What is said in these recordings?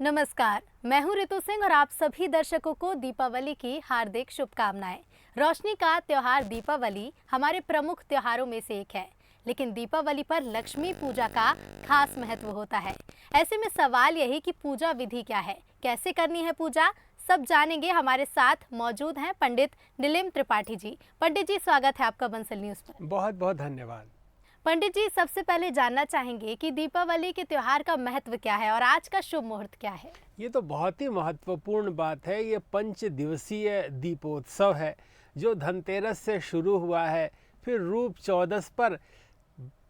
नमस्कार, मैं हूं रितु सिंह और आप सभी दर्शकों को दीपावली की हार्दिक शुभकामनाएं। रोशनी का त्योहार दीपावली हमारे प्रमुख त्योहारों में से एक है, लेकिन दीपावली पर लक्ष्मी पूजा का खास महत्व होता है। ऐसे में सवाल यही कि पूजा विधि क्या है, कैसे करनी है पूजा, सब जानेंगे। हमारे साथ मौजूद हैं पंडित नीलिम त्रिपाठी जी। पंडित जी, स्वागत है आपका बंसल न्यूज़ पर। बहुत बहुत धन्यवाद। पंडित जी, सबसे पहले जानना चाहेंगे कि दीपावली के त्योहार का महत्व क्या है और आज का शुभ मुहूर्त क्या है। ये तो बहुत ही महत्वपूर्ण बात है। ये 5 दिवसीय दीपोत्सव है जो धनतेरस से शुरू हुआ है। फिर रूप चौदस पर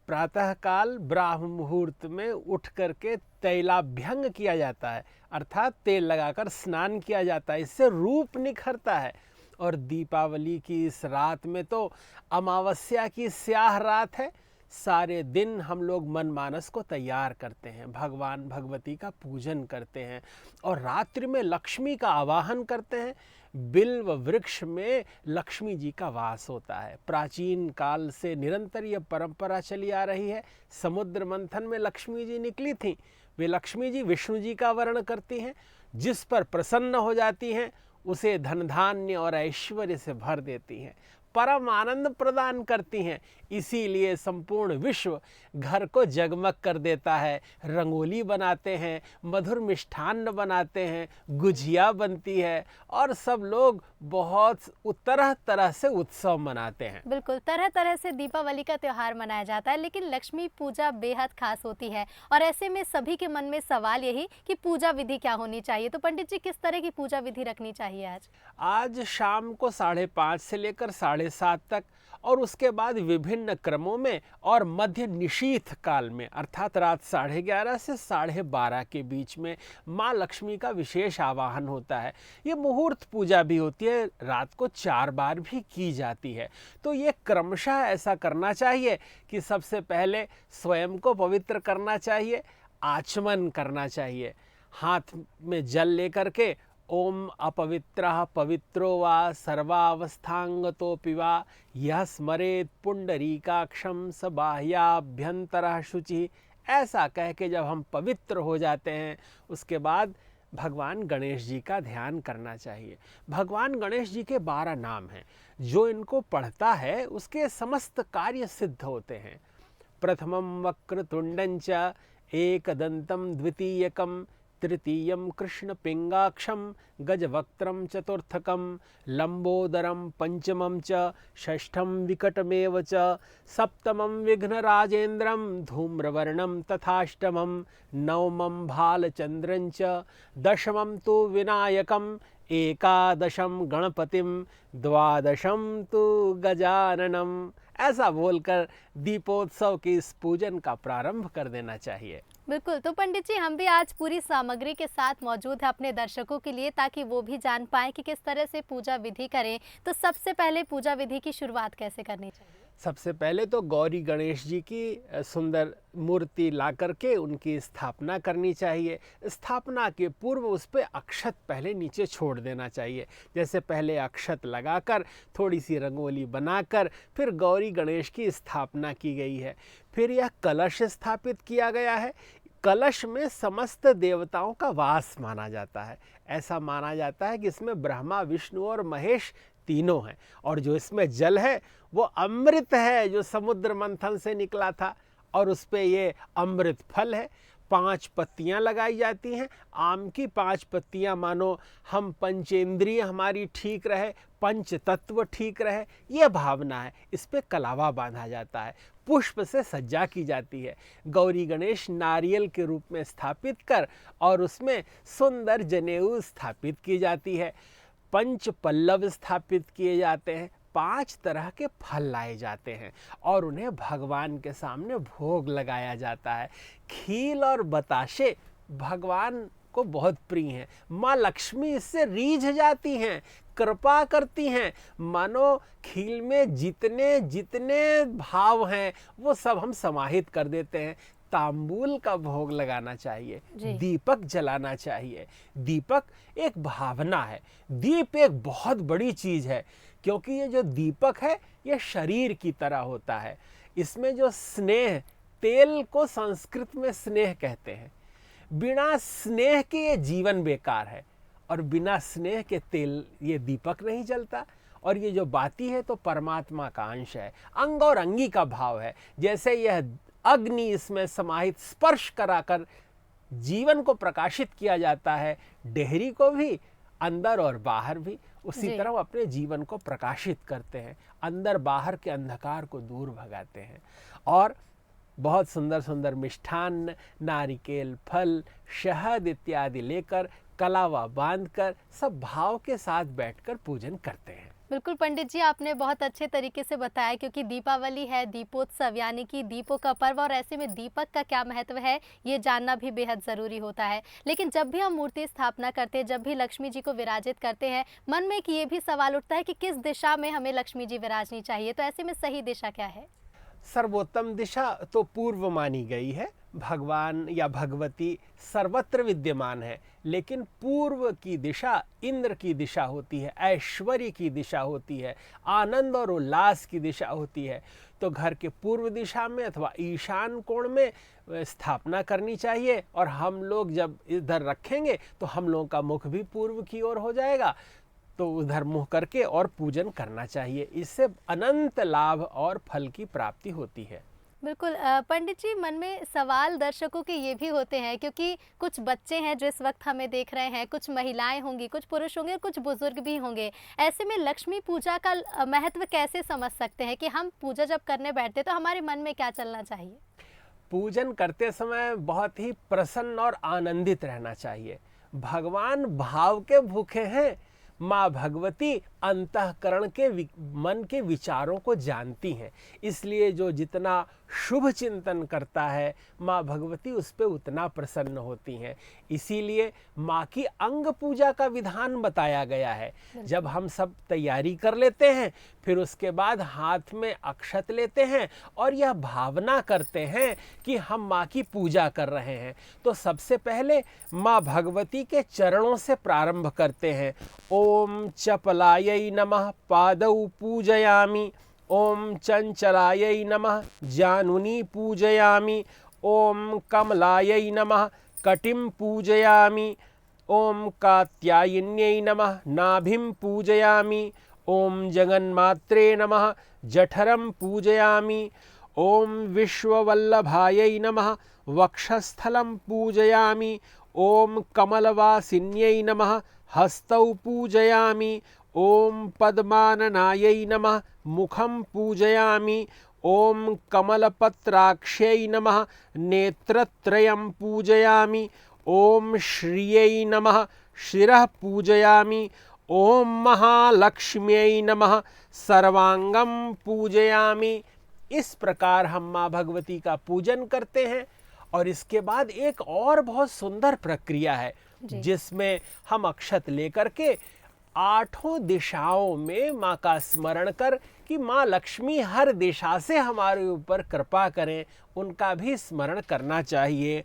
प्रातःकाल ब्राह्म मुहूर्त में उठ करके तैलाभ्यंग किया जाता है, अर्थात तेल लगाकर स्नान किया जाता है। इससे रूप निखरता है। और दीपावली की इस रात में तो अमावस्या की स्याह रात है। सारे दिन हम लोग मनमानस को तैयार करते हैं, भगवान भगवती का पूजन करते हैं और रात्रि में लक्ष्मी का आवाहन करते हैं। बिल्व वृक्ष में लक्ष्मी जी का वास होता है। प्राचीन काल से निरंतर यह परंपरा चली आ रही है। समुद्र मंथन में लक्ष्मी जी निकली थीं। वे लक्ष्मी जी विष्णु जी का वर्ण करती हैं। जिस पर प्रसन्न हो जाती हैं उसे धन धान्य और ऐश्वर्य से भर देती हैं, परम आनंद प्रदान करती हैं। इसीलिए संपूर्ण विश्व घर को जगमग कर देता है। रंगोली बनाते हैं, मधुर मिष्ठान्न बनाते हैं, गुजिया बनती है और सब लोग बहुत तरह तरह से उत्सव मनाते हैं। बिल्कुल, तरह तरह से दीपावली का त्योहार मनाया जाता है, लेकिन लक्ष्मी पूजा बेहद खास होती है। और ऐसे में सभी के मन में सवाल यही कि पूजा विधि क्या होनी चाहिए। तो पंडित जी, किस तरह की पूजा विधि रखनी चाहिए आज शाम को 5:30 से लेकर 7:30 तक और उसके बाद विभिन्न क्रमों में और मध्य निशीथ काल में अर्थात रात 11:30 से 12:30 के बीच में माँ लक्ष्मी का विशेष आवाहन होता है। ये मुहूर्त पूजा भी होती है, रात को 4 बार भी की जाती है। तो ये क्रमशः ऐसा करना चाहिए कि सबसे पहले स्वयं को पवित्र करना चाहिए, आचमन करना चाहिए, हाथ में जल लेकर के ओम अपवित्रः पवित्रो वा सर्वावस्थांगतोऽपि वा यः स्मरेत् पुंडरीकाक्षं स बाह्याभ्यंतरः शुचि, ऐसा कह के जब हम पवित्र हो जाते हैं उसके बाद भगवान गणेश जी का ध्यान करना चाहिए। भगवान गणेश जी के 12 नाम हैं। जो इनको पढ़ता है उसके समस्त कार्य सिद्ध होते हैं। प्रथमं वक्रतुंडं च एकदंतं द्वितीयकं तृतीयं कृष्ण पिंगाक्षं गजवक्त्रं चतुर्थकं लंबोदरं पंचमं च षष्ठं विकटमेव च सप्तमं विघ्नराजेन्द्रं धूम्रवर्णं तथाष्टमं नवमं भालचंद्रं च दशमं तु विनायकं एकादशं गणपतिं द्वादशं तु गजाननम। ऐसा बोलकर दीपोत्सव के इस पूजन का प्रारंभ कर देना चाहिए। बिल्कुल, तो पंडित जी, हम भी आज पूरी सामग्री के साथ मौजूद है अपने दर्शकों के लिए, ताकि वो भी जान पाएं कि किस तरह से पूजा विधि करें। तो सबसे पहले पूजा विधि की शुरुआत कैसे करनी चाहिए? सबसे पहले तो गौरी गणेश जी की सुंदर मूर्ति ला करके उनकी स्थापना करनी चाहिए। स्थापना के पूर्व उस पर अक्षत पहले नीचे छोड़ देना चाहिए। जैसे पहले अक्षत लगाकर थोड़ी सी रंगोली बनाकर फिर गौरी गणेश की स्थापना की गई है। फिर यह कलश स्थापित किया गया है। कलश में समस्त देवताओं का वास माना जाता है। ऐसा माना जाता है कि इसमें ब्रह्मा विष्णु और महेश तीनों हैं और जो इसमें जल है वो अमृत है जो समुद्र मंथन से निकला था और उस पे ये अमृत फल है। 5 पत्तियां लगाई जाती हैं। आम की 5 पत्तियां मानो हम पंचेंद्रिय हमारी ठीक रहे, पंच तत्व ठीक रहे, ये भावना है। इस पे कलावा बांधा जाता है, पुष्प से सज्जा की जाती है। गौरी गणेश नारियल के रूप में स्थापित कर और उसमें सुंदर जनेऊ स्थापित की जाती है। पंच पल्लव स्थापित किए जाते हैं। 5 तरह के फल लाए जाते हैं और उन्हें भगवान के सामने भोग लगाया जाता है। खील और बताशे भगवान को बहुत प्रिय हैं। माँ लक्ष्मी इससे रीझ जाती हैं, कृपा करती हैं। मानो खील में जितने जितने भाव हैं वो सब हम समाहित कर देते हैं। तांबूल का भोग लगाना चाहिए, दीपक जलाना चाहिए। दीपक एक भावना है, दीप एक बहुत बड़ी चीज है, क्योंकि ये जो दीपक है ये शरीर की तरह होता है। इसमें जो स्नेह, तेल को संस्कृत में स्नेह कहते हैं, बिना स्नेह के ये जीवन बेकार है, और बिना स्नेह के तेल ये दीपक नहीं जलता। और ये जो बाती है तो परमात्मा का अंश है, अंग और अंगी का भाव है। जैसे यह अग्नि इसमें समाहित स्पर्श कराकर जीवन को प्रकाशित किया जाता है, डेहरी को भी अंदर और बाहर भी, उसी तरह वो अपने जीवन को प्रकाशित करते हैं, अंदर बाहर के अंधकार को दूर भगाते हैं। और बहुत सुंदर सुंदर मिष्ठान्न, नारिकेल, फल, शहद इत्यादि लेकर कलावा बांधकर सब भाव के साथ बैठकर पूजन करते हैं। बिल्कुल पंडित जी, आपने बहुत अच्छे तरीके से बताया, क्योंकि दीपावली है दीपोत्सव यानी कि दीपों का पर्व, और ऐसे में दीपक का क्या महत्व है ये जानना भी बेहद ज़रूरी होता है। लेकिन जब भी हम मूर्ति स्थापना करते हैं, जब भी लक्ष्मी जी को विराजित करते हैं, मन में एक ये भी सवाल उठता है कि किस दिशा में हमें लक्ष्मी जी विराजनी चाहिए, तो ऐसे में सही दिशा क्या है? सर्वोत्तम दिशा तो पूर्व मानी गई है। भगवान या भगवती सर्वत्र विद्यमान है, लेकिन पूर्व की दिशा इंद्र की दिशा होती है, ऐश्वर्य की दिशा होती है, आनंद और उल्लास की दिशा होती है। तो घर के पूर्व दिशा में अथवा ईशान कोण में स्थापना करनी चाहिए, और हम लोग जब इधर रखेंगे तो हम लोगों का मुख भी पूर्व की ओर हो जाएगा, तो उधर मुँह करके और पूजन करना चाहिए। इससे अनंत लाभ और फल की प्राप्ति होती है। बिल्कुल पंडित जी, मन में सवाल दर्शकों के ये भी होते हैं, क्योंकि कुछ बच्चे हैं जो इस वक्त हमें देख रहे हैं, कुछ महिलाएं होंगी, कुछ पुरुष होंगे और कुछ बुजुर्ग भी होंगे। ऐसे में लक्ष्मी पूजा का महत्व कैसे समझ सकते हैं कि हम पूजा जब करने बैठते तो हमारे मन में क्या चलना चाहिए? पूजन करते समय बहुत ही प्रसन्न और आनंदित रहना चाहिए। भगवान भाव के भूखे हैं। माँ भगवती अंतःकरण के मन के विचारों को जानती हैं, इसलिए जो जितना शुभ चिंतन करता है माँ भगवती उस पर उतना प्रसन्न होती हैं। इसीलिए माँ की अंग पूजा का विधान बताया गया है। जब हम सब तैयारी कर लेते हैं, फिर उसके बाद हाथ में अक्षत लेते हैं और यह भावना करते हैं कि हम माँ की पूजा कर रहे हैं, तो सबसे पहले माँ भगवती के चरणों से प्रारंभ करते हैं। ओम चपलायै नमः पादौ पूजयामि, ओम चंचलायै नमः जानुनी पूजयामि, ओम कमलायै नमः कटिं पूजयामि, ओम कात्यायन्यै नमः नाभिं पूजयामि, ओम जगन्मात्रे नमः जठरं पूजयामि, ओम विश्ववल्लभायै नमः वक्षस्थलं पूजयामि, ओम कमलवासिन्यै नमः हस्तौ पूजयामि, ओम पद्माननायै नमः मुखं पूजयामि, ओम कमलपत्राक्ष्यै नमः नेत्रत्रयं पूजयामि, ओम श्रियै नमः शिरः पूजयामि, ओम महालक्ष्म्यै नमः सर्वांगं पूजयामि। इस प्रकार हम माँ भगवती का पूजन करते हैं। और इसके बाद एक और बहुत सुंदर प्रक्रिया है, जिसमें हम अक्षत लेकर के आठों दिशाओं में माँ का स्मरण कर कि माँ लक्ष्मी हर दिशा से हमारे ऊपर कृपा करें, उनका भी स्मरण करना चाहिए।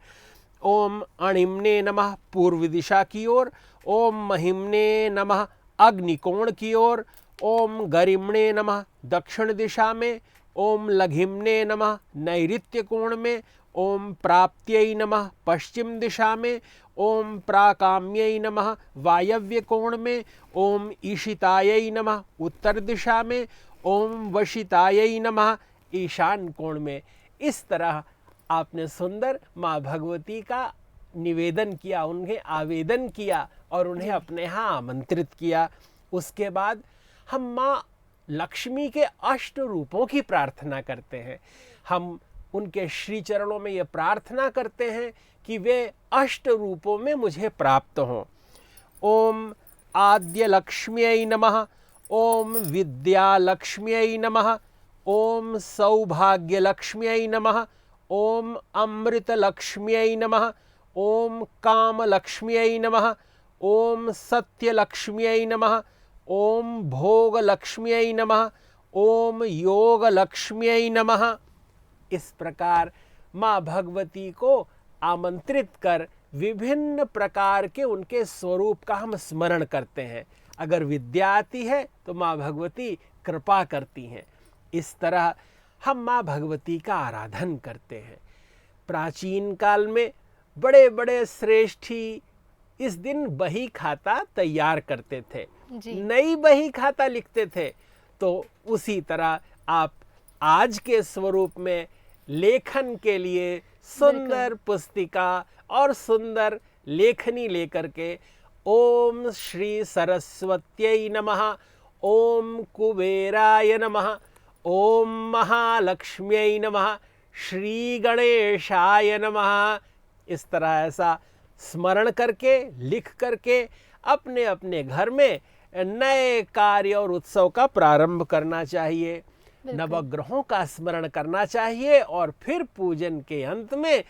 ओम अणिम्ने नमः पूर्व दिशा की ओर, ओम महिम्ने नमः अग्निकोण की ओर, ओम गरिम्णे नमः दक्षिण दिशा में, ओम लघिम्ने नमः नैऋत्य कोण में, ओम प्राप्त्यै नमः पश्चिम दिशा में, ओम प्राकाम्यै नमः वायव्य कोण में, ओम ईशितायै नमः उत्तर दिशा में, ओम वशितायै नमः ईशान कोण में। इस तरह आपने सुंदर माँ भगवती का निवेदन किया, उन्हें आवेदन किया और उन्हें अपने यहाँ आमंत्रित किया। उसके बाद हम माँ लक्ष्मी के अष्ट रूपों की प्रार्थना करते हैं। हम उनके श्री चरणों में ये प्रार्थना करते हैं कि वे अष्ट रूपों में मुझे प्राप्त हों। ओम आद्य लक्ष्म्यै नमः, ओम विद्या लक्ष्म्यै नमः, ओम सौभाग्य लक्ष्म्यै नमः, ओम अमृत लक्ष्म्यै नमः, ओम काम लक्ष्म्यै नमः, ओम सत्य लक्ष्म्यै नमः, ओम भोग लक्ष्म्यै नमः, ओम योग लक्ष्म्यै नमः। इस प्रकार माँ भगवती को आमंत्रित कर विभिन्न प्रकार के उनके स्वरूप का हम स्मरण करते हैं। अगर विद्या आती है तो माँ भगवती कृपा करती हैं। इस तरह हम माँ भगवती का आराधन करते हैं। प्राचीन काल में बड़े बड़े श्रेष्ठी इस दिन बही खाता तैयार करते थे, नई बही खाता लिखते थे। तो उसी तरह आप आज के स्वरूप में लेखन के लिए सुंदर पुस्तिका और सुंदर लेखनी लेकर के ओम श्री सरस्वत्यै नमः, ओम कुबेराय नमः, ओम महालक्ष्म्यै नमः, श्री गणेशाय नमः, इस तरह ऐसा स्मरण करके लिख करके अपने अपने घर में नए कार्य और उत्सव का प्रारंभ करना चाहिए। नवग्रहों का स्मरण करना चाहिए और फिर पूजन के अंत में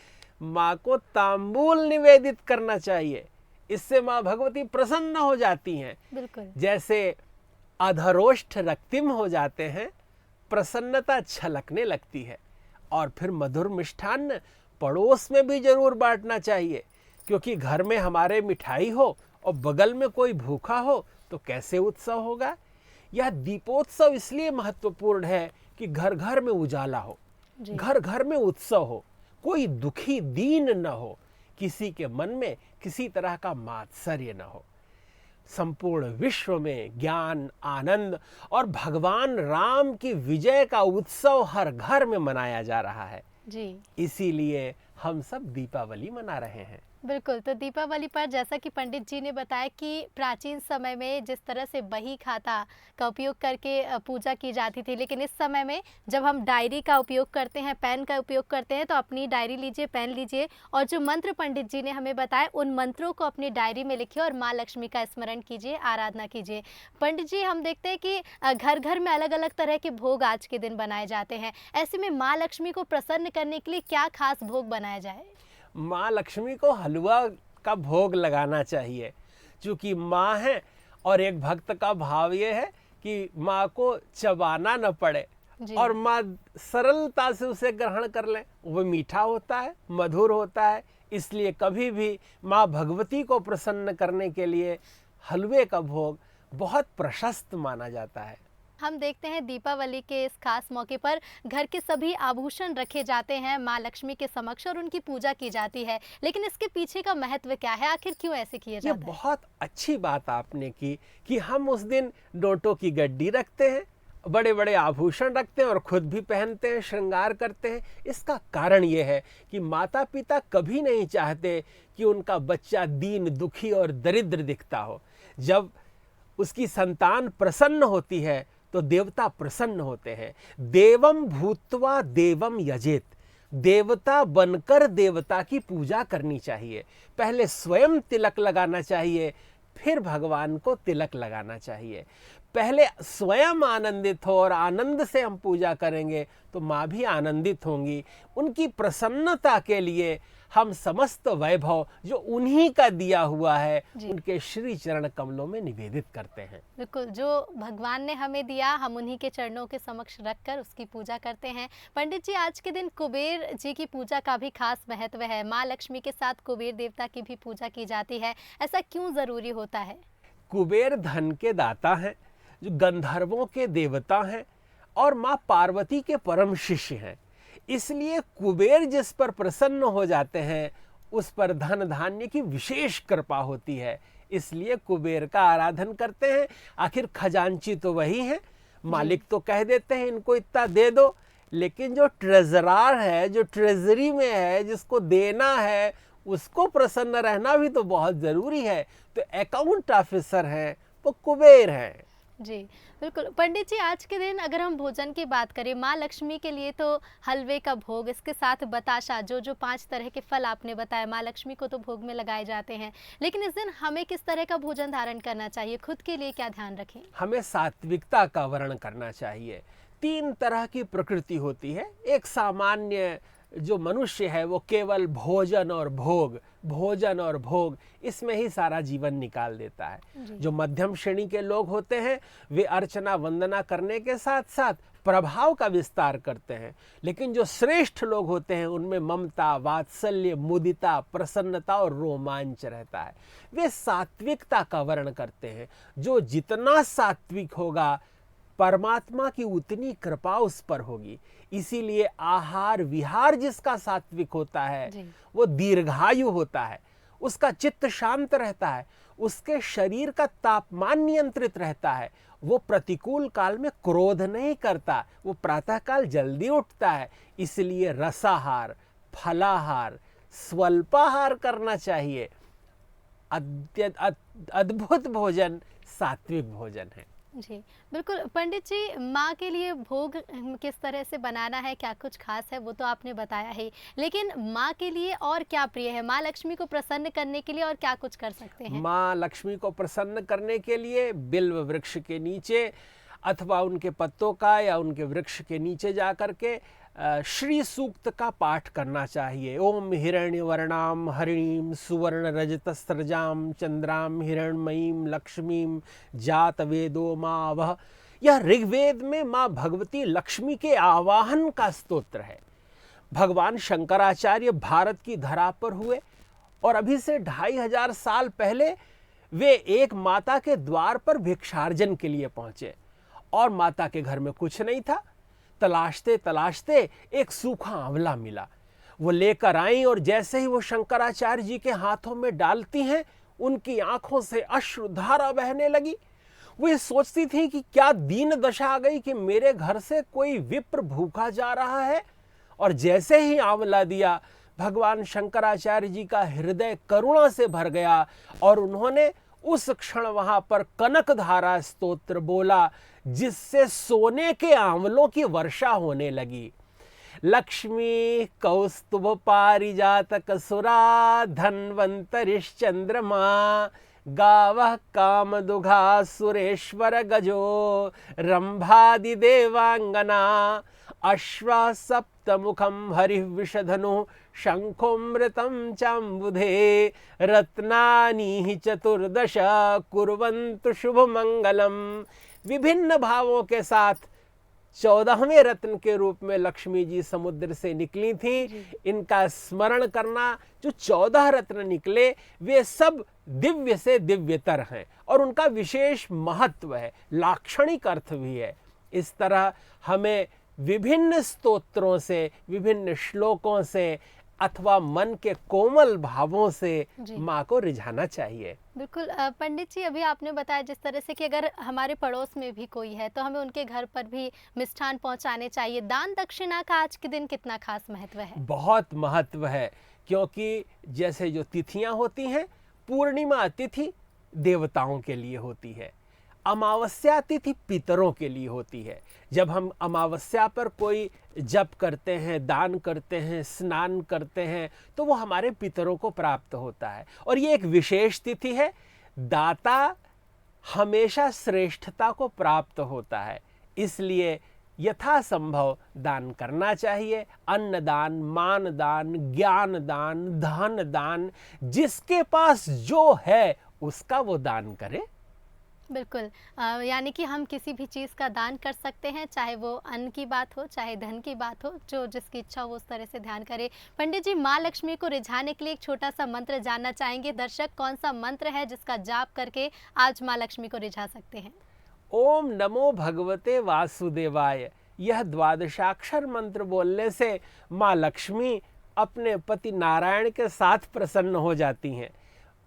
माँ को तांबूल निवेदित करना चाहिए। इससे माँ भगवती प्रसन्न हो जाती हैं। बिल्कुल। जैसे अधरोष्ठ रक्तिम हो जाते हैं, प्रसन्नता छलकने लगती है। और फिर मधुर मिष्ठान्न पड़ोस में भी जरूर बांटना चाहिए, क्योंकि घर में हमारे मिठाई हो और बगल में कोई भूखा हो तो कैसे उत्सव होगा। यह दीपोत्सव इसलिए महत्वपूर्ण है कि घर घर में उजाला हो, घर घर में उत्सव हो, कोई दुखी दीन न हो, किसी के मन में किसी तरह का मात्सर्य न हो। संपूर्ण विश्व में ज्ञान, आनंद और भगवान राम की विजय का उत्सव हर घर में मनाया जा रहा है जी। इसीलिए हम सब दीपावली मना रहे हैं। बिल्कुल। तो दीपावली पर जैसा कि पंडित जी ने बताया कि प्राचीन समय में जिस तरह से बही खाता का उपयोग करके पूजा की जाती थी, लेकिन इस समय में जब हम डायरी का उपयोग करते हैं, पेन का उपयोग करते हैं, तो अपनी डायरी लीजिए, पेन लीजिए और जो मंत्र पंडित जी ने हमें बताया उन मंत्रों को अपनी डायरी में लिखिए और माँ लक्ष्मी का स्मरण कीजिए, आराधना कीजिए। पंडित जी, हम देखते हैं कि घर घर में अलग अलग तरह के भोग आज के दिन बनाए जाते हैं। ऐसे में माँ लक्ष्मी को प्रसन्न करने के लिए क्या खास भोग बनाया जाए? माँ लक्ष्मी को हलवा का भोग लगाना चाहिए, क्योंकि माँ है और एक भक्त का भाव ये है कि माँ को चबाना न पड़े और माँ सरलता से उसे ग्रहण कर ले। वो मीठा होता है, मधुर होता है, इसलिए कभी भी माँ भगवती को प्रसन्न करने के लिए हलवे का भोग बहुत प्रशस्त माना जाता है। हम देखते हैं दीपावली के इस खास मौके पर घर के सभी आभूषण रखे जाते हैं माँ लक्ष्मी के समक्ष और उनकी पूजा की जाती है, लेकिन इसके पीछे का महत्व क्या है? आखिर क्यों ऐसे किया जाता है? ये बहुत अच्छी बात आपने की कि हम उस दिन नोटों की गड्डी रखते हैं, बड़े बड़े आभूषण रखते हैं और खुद भी पहनते हैं, श्रृंगार करते हैं। इसका कारण ये है कि माता पिता कभी नहीं चाहते कि उनका बच्चा दीन, दुखी और दरिद्र दिखता हो। जब उसकी संतान प्रसन्न होती है तो देवता प्रसन्न होते हैं। देवम भूत्वा देवम यजेत, देवता बनकर देवता की पूजा करनी चाहिए। पहले स्वयं तिलक लगाना चाहिए, फिर भगवान को तिलक लगाना चाहिए। पहले स्वयं आनंदित हो और आनंद से हम पूजा करेंगे तो माँ भी आनंदित होंगी। उनकी प्रसन्नता के लिए हम समस्त वैभव जो उन्हीं का दिया हुआ है उनके श्री चरण कमलों में निवेदित करते हैं। बिल्कुल, जो भगवान ने हमें दिया हम उन्हीं के चरणों के समक्ष रखकर उसकी पूजा करते हैं। पंडित जी, आज के दिन कुबेर जी की पूजा का भी खास महत्व है। माँ लक्ष्मी के साथ कुबेर देवता की भी पूजा की जाती है, ऐसा क्यों जरूरी होता है? कुबेर धन के दाता हैं, जो गंधर्वों के देवता हैं और माँ पार्वती के परम शिष्य हैं। इसलिए कुबेर जिस पर प्रसन्न हो जाते हैं उस पर धन धान्य की विशेष कृपा होती है, इसलिए कुबेर का आराधन करते हैं। आखिर खजांची तो वही है, मालिक तो कह देते हैं इनको इतना दे दो, लेकिन जो ट्रेजरार है, जो ट्रेजरी में है, जिसको देना है, उसको प्रसन्न रहना भी तो बहुत जरूरी है। तो अकाउंट ऑफिसर हैं वो कुबेर हैं। जी बिल्कुल। पंडित जी, आज के दिन अगर हम भोजन की बात करें, माँ लक्ष्मी के लिए तो हलवे का भोग, इसके साथ बताशा, जो 5 तरह के फल आपने बताया माँ लक्ष्मी को तो भोग में लगाए जाते हैं, लेकिन इस दिन हमें किस तरह का भोजन धारण करना चाहिए? खुद के लिए क्या ध्यान रखें? हमें सात्विकता का वर्ण करना चाहिए। 3 तरह की प्रकृति होती है। एक सामान्य जो मनुष्य है वो केवल भोजन और भोग, भोजन और भोग, इसमें ही सारा जीवन निकाल देता है। जो मध्यम श्रेणी के लोग होते हैं वे अर्चना वंदना करने के साथ साथ प्रभाव का विस्तार करते हैं, लेकिन जो श्रेष्ठ लोग होते हैं उनमें ममता, वात्सल्य, मुदिता, प्रसन्नता और रोमांच रहता है। वे सात्विकता का वर्ण करते हैं। जो जितना सात्विक होगा परमात्मा की उतनी कृपा उस पर होगी। इसीलिए आहार विहार जिसका सात्विक होता है वो दीर्घायु होता है, उसका चित्त शांत रहता है, उसके शरीर का तापमान नियंत्रित रहता है, वो प्रतिकूल काल में क्रोध नहीं करता, वो प्रातःकाल जल्दी उठता है। इसलिए रसाहार, फलाहार, स्वल्पाहार करना चाहिए। अद्भुत भोजन सात्विक भोजन है। जी बिल्कुल। पंडित जी, माँ के लिए भोग किस तरह से बनाना है, क्या कुछ खास है, वो तो आपने बताया है, लेकिन माँ के लिए और क्या प्रिय है? माँ लक्ष्मी को प्रसन्न करने के लिए और क्या कुछ कर सकते हैं? माँ लक्ष्मी को प्रसन्न करने के लिए बिल्व वृक्ष के नीचे अथवा उनके पत्तों का या उनके वृक्ष के नीचे जा कर के श्री सूक्त का पाठ करना चाहिए। ओम हिरण्यवर्णाम हरिणीम सुवर्ण रजतस्रजाम चंद्राम हिरण्मयीम लक्ष्मीम जात वेदो माँ वह। यह ऋग्वेद में माँ भगवती लक्ष्मी के आवाहन का स्तोत्र है। भगवान शंकराचार्य भारत की धरा पर हुए और अभी से 2500 साल पहले वे एक माता के द्वार पर भिक्षार्जन के लिए पहुंचे और माता के घर में कुछ नहीं था। तलाशते तलाशते एक सूखा आंवला मिला, वो लेकर आई और जैसे ही वो शंकराचार्य जी के हाथों में डालती हैं, उनकी आंखों से अश्रुधारा बहने लगी। वो ये सोचती थी कि क्या दीन दशा आ गई कि मेरे घर से कोई विप्र भूखा जा रहा है। और जैसे ही आंवला दिया, भगवान शंकराचार्य जी का हृदय करुणा से भर गया और उन्होंने उस क्षण वहां पर कनकधारा स्तोत्र बोला, जिससे सोने के आंवलों की वर्षा होने लगी। लक्ष्मी कौस्तुभ पारिजातक सुरा धन्वंतरिश्चंद्रमा गावः कामदुघा सुरेश्वर गजो रंभादि देवांगना अश्वा सप्तमुखम हरिः विषधनु शंखोमृतं चाम्बुधे रत्नानि चतुर्दश कुर्वन्तु शुभमंगलम। विभिन्न भावों के साथ 14वें रत्न के रूप में लक्ष्मी जी समुद्र से निकली थी। इनका स्मरण करना, जो 14 रत्न निकले वे सब दिव्य से दिव्यतर हैं और उनका विशेष महत्व है, लाक्षणिक अर्थ भी है। इस तरह हमें विभिन्न स्तोत्रों से, विभिन्न श्लोकों से अथवा मन के कोमल भावों से माँ को रिझाना चाहिए। बिल्कुल। पंडित जी, अभी आपने बताया जिस तरह से कि अगर हमारे पड़ोस में भी कोई है तो हमें उनके घर पर भी मिष्ठान पहुंचाने चाहिए। दान दक्षिणा का आज के दिन कितना खास महत्व है? बहुत महत्व है, क्योंकि जैसे जो तिथियां होती हैं, पूर्णिमा तिथि देवताओं के लिए होती है, अमावस्या तिथि पितरों के लिए होती है। जब हम अमावस्या पर कोई जप करते हैं, दान करते हैं, स्नान करते हैं, तो वो हमारे पितरों को प्राप्त होता है और ये एक विशेष तिथि है। दाता हमेशा श्रेष्ठता को प्राप्त होता है, इसलिए यथासंभव दान करना चाहिए। अन्नदान, मानदान, ज्ञान दान, धन दान, जिसके पास जो है उसका वो दान करे। बिल्कुल। यानी कि हम किसी भी चीज़ का दान कर सकते हैं, चाहे वो अन्न की बात हो, चाहे धन की बात हो, जो जिसकी इच्छा हो उस तरह से ध्यान करे। पंडित जी, माँ लक्ष्मी को रिझाने के लिए एक छोटा सा मंत्र जानना चाहेंगे दर्शक, कौन सा मंत्र है जिसका जाप करके आज माँ लक्ष्मी को रिझा सकते हैं? ओम नमो भगवते वासुदेवाय। यह द्वादशाक्षर मंत्र बोलने से माँ लक्ष्मी अपने पति नारायण के साथ प्रसन्न हो जाती हैं।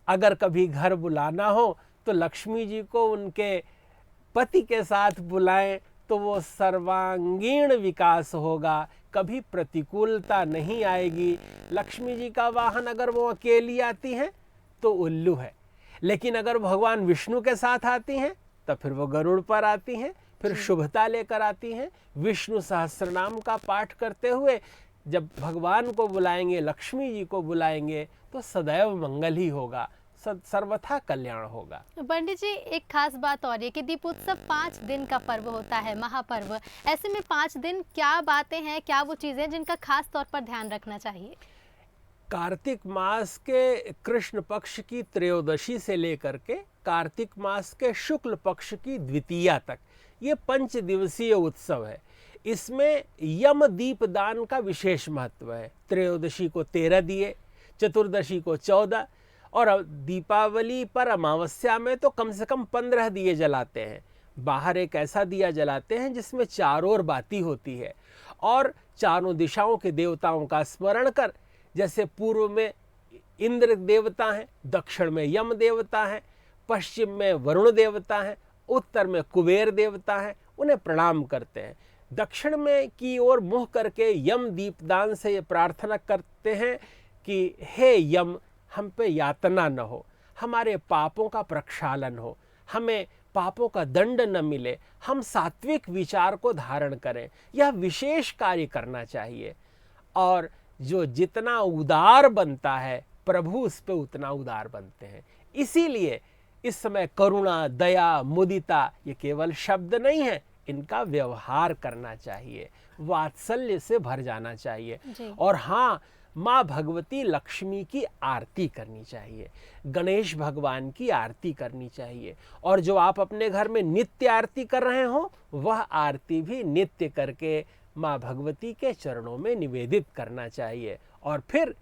अगर कभी घर बुलाना हो तो लक्ष्मी जी को उनके पति के साथ बुलाएं तो वो सर्वांगीण विकास होगा, कभी प्रतिकूलता नहीं आएगी। लक्ष्मी जी का वाहन अगर वो अकेली आती हैं तो उल्लू है, लेकिन अगर भगवान विष्णु के साथ आती हैं तो फिर वो गरुड़ पर आती हैं, फिर शुभता लेकर आती हैं। विष्णु सहस्रनाम का पाठ करते हुए जब भगवान को बुलाएंगे, लक्ष्मी जी को बुलाएंगे, तो सदैव मंगल ही होगा, सर्वथा कल्याण होगा। पंडित जी, एक खास बात और ये कि दीपोत्सव 5 दिन का पर्व होता है, महापर्व। ऐसे में 5 दिन क्या बातें हैं, क्या वो चीज़ें जिनका खास तौर पर ध्यान रखना चाहिए? कार्तिक मास के कृष्ण पक्ष की त्रयोदशी से लेकर के कार्तिक मास के शुक्ल पक्ष की द्वितीया तक ये 5 दिवसीय उत्सव है। इसमें यम दीप दान का विशेष महत्व है। त्रयोदशी को 13 दिए, चतुर्दशी को 14 और दीपावली पर अमावस्या में तो कम से कम 15 दिए जलाते हैं। बाहर एक ऐसा दिया जलाते हैं जिसमें चारों ओर बाती होती है और चारों दिशाओं के देवताओं का स्मरण कर, जैसे पूर्व में इंद्र देवता हैं, दक्षिण में यम देवता हैं, पश्चिम में वरुण देवता हैं, उत्तर में कुबेर देवता हैं, उन्हें प्रणाम करते हैं। दक्षिण में की ओर मुँह करके यम दीपदान से ये प्रार्थना करते हैं कि हे यम, हम पे यातना न हो, हमारे पापों का प्रक्षालन हो, हमें पापों का दंड न मिले, हम सात्विक विचार को धारण करें। यह विशेष कार्य करना चाहिए और जो जितना उदार बनता है प्रभु उस पे उतना उदार बनते हैं। इसीलिए इस समय करुणा, दया, मुदिता ये केवल शब्द नहीं है, इनका व्यवहार करना चाहिए, वात्सल्य से भर जाना चाहिए। और हाँ, माँ भगवती लक्ष्मी की आरती करनी चाहिए, गणेश भगवान की आरती करनी चाहिए, और जो आप अपने घर में नित्य आरती कर रहे हो वह आरती भी नित्य करके माँ भगवती के चरणों में निवेदित करना चाहिए। और फिर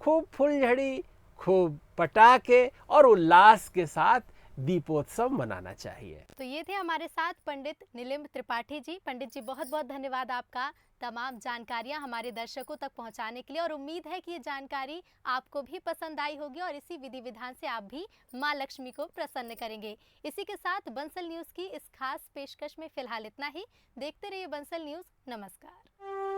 खूब फुलझड़ी, खूब पटाखे और उल्लास के साथ दीपोत्सव मनाना चाहिए। तो ये थे हमारे साथ पंडित नीलिम्ब त्रिपाठी जी। पंडित जी, बहुत बहुत धन्यवाद आपका तमाम जानकारियां हमारे दर्शकों तक पहुंचाने के लिए, और उम्मीद है कि ये जानकारी आपको भी पसंद आई होगी और इसी विधि विधान से आप भी मां लक्ष्मी को प्रसन्न करेंगे। इसी के साथ बंसल न्यूज़ की इस खास पेशकश में फिलहाल इतना ही। देखते रहिए बंसल न्यूज़। नमस्कार।